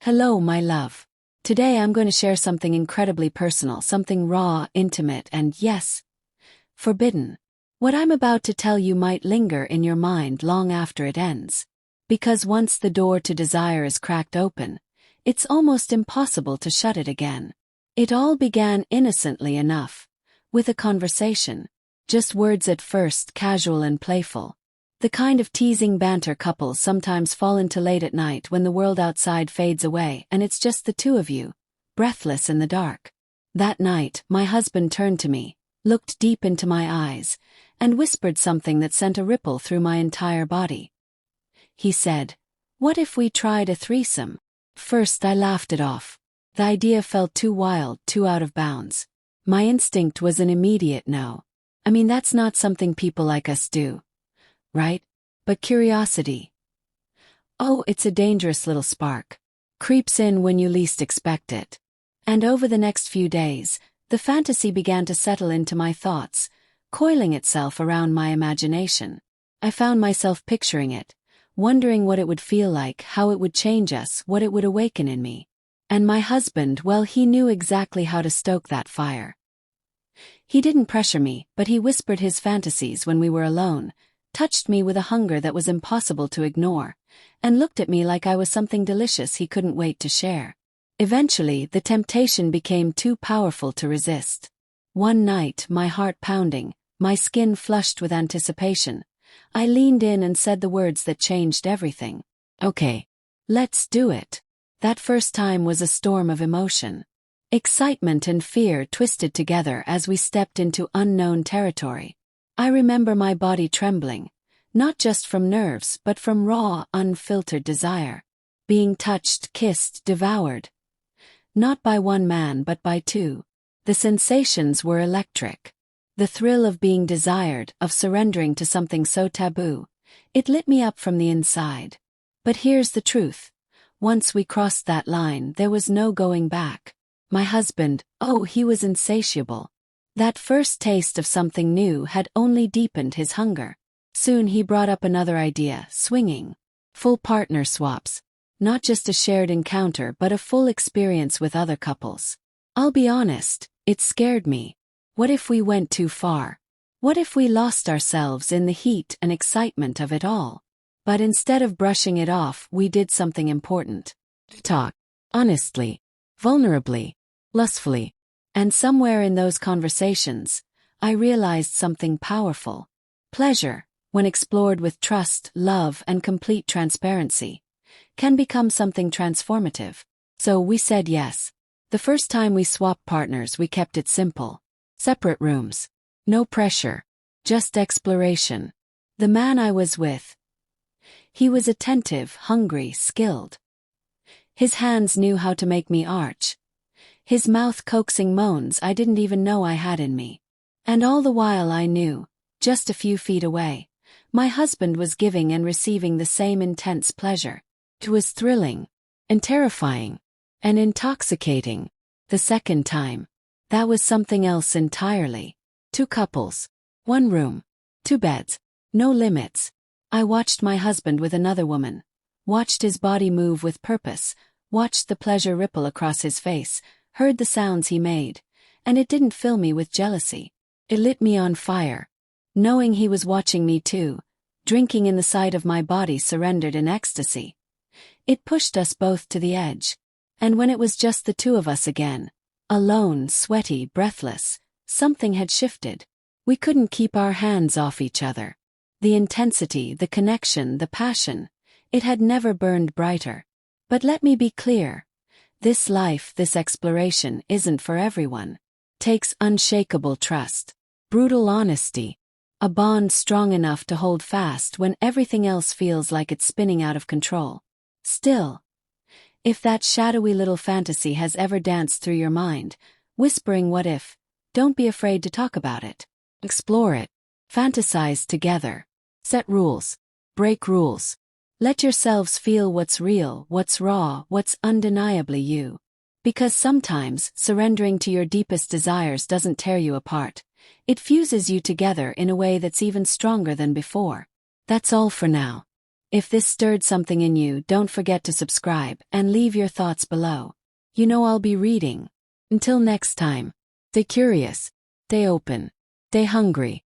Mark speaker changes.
Speaker 1: Hello, my love. Today I'm going to share something incredibly personal, something raw, intimate, and yes, forbidden. What I'm about to tell you might linger in your mind long after it ends. Because once the door to desire is cracked open, it's almost impossible to shut it again. It all began innocently enough, with a conversation. Just words at first, casual and playful. The kind of teasing banter couples sometimes fall into late at night when the world outside fades away and it's just the two of you, breathless in the dark. That night, my husband turned to me, looked deep into my eyes, and whispered something that sent a ripple through my entire body. He said, "What if we tried a threesome?" First I laughed it off. The idea felt too wild, too out of bounds. My instinct was an immediate no. I mean, that's not something people like us do. Right? But curiosity. Oh, it's a dangerous little spark. Creeps in when you least expect it. And over the next few days, the fantasy began to settle into my thoughts, coiling itself around my imagination. I found myself picturing it, wondering what it would feel like, how it would change us, what it would awaken in me. And my husband, well, he knew exactly how to stoke that fire. He didn't pressure me, but he whispered his fantasies when we were alone, touched me with a hunger that was impossible to ignore, and looked at me like I was something delicious he couldn't wait to share. Eventually, the temptation became too powerful to resist. One night, my heart pounding, my skin flushed with anticipation, I leaned in and said the words that changed everything. "Okay, let's do it." That first time was a storm of emotion. Excitement and fear twisted together as we stepped into unknown territory. I remember my body trembling, not just from nerves but from raw, unfiltered desire. Being touched, kissed, devoured. Not by one man but by two. The sensations were electric. The thrill of being desired, of surrendering to something so taboo. It lit me up from the inside. But here's the truth. Once we crossed that line, there was no going back. My husband, oh, he was insatiable. That first taste of something new had only deepened his hunger. Soon he brought up another idea, swinging. Full partner swaps. Not just a shared encounter but a full experience with other couples. I'll be honest, it scared me. What if we went too far? What if we lost ourselves in the heat and excitement of it all? But instead of brushing it off, we did something important. Talk. Honestly. Vulnerably. Lustfully. And somewhere in those conversations, I realized something powerful. Pleasure, when explored with trust, love, and complete transparency, can become something transformative. So we said yes. The first time we swapped partners, we kept it simple. Separate rooms. No pressure. Just exploration. The man I was with, he was attentive, hungry, skilled. His hands knew how to make me arch. His mouth coaxing moans I didn't even know I had in me. And all the while I knew, just a few feet away, my husband was giving and receiving the same intense pleasure. It was thrilling, and terrifying, and intoxicating. The second time, that was something else entirely. Two couples, one room, two beds, no limits. I watched my husband with another woman, watched his body move with purpose, watched the pleasure ripple across his face, heard the sounds he made, and it didn't fill me with jealousy. It lit me on fire. Knowing he was watching me too, drinking in the sight of my body surrendered in ecstasy. It pushed us both to the edge. And when it was just the two of us again, alone, sweaty, breathless, something had shifted. We couldn't keep our hands off each other. The intensity, the connection, the passion, it had never burned brighter. But let me be clear. This life, this exploration, isn't for everyone. Takes unshakable trust, brutal honesty, a bond strong enough to hold fast when everything else feels like it's spinning out of control. Still, if that shadowy little fantasy has ever danced through your mind, whispering what if, don't be afraid to talk about it. Explore it. Fantasize together. Set rules. Break rules. Let yourselves feel what's real, what's raw, what's undeniably you. Because sometimes, surrendering to your deepest desires doesn't tear you apart. It fuses you together in a way that's even stronger than before. That's all for now. If this stirred something in you, don't forget to subscribe and leave your thoughts below. You know I'll be reading. Until next time, stay curious, stay open, stay hungry.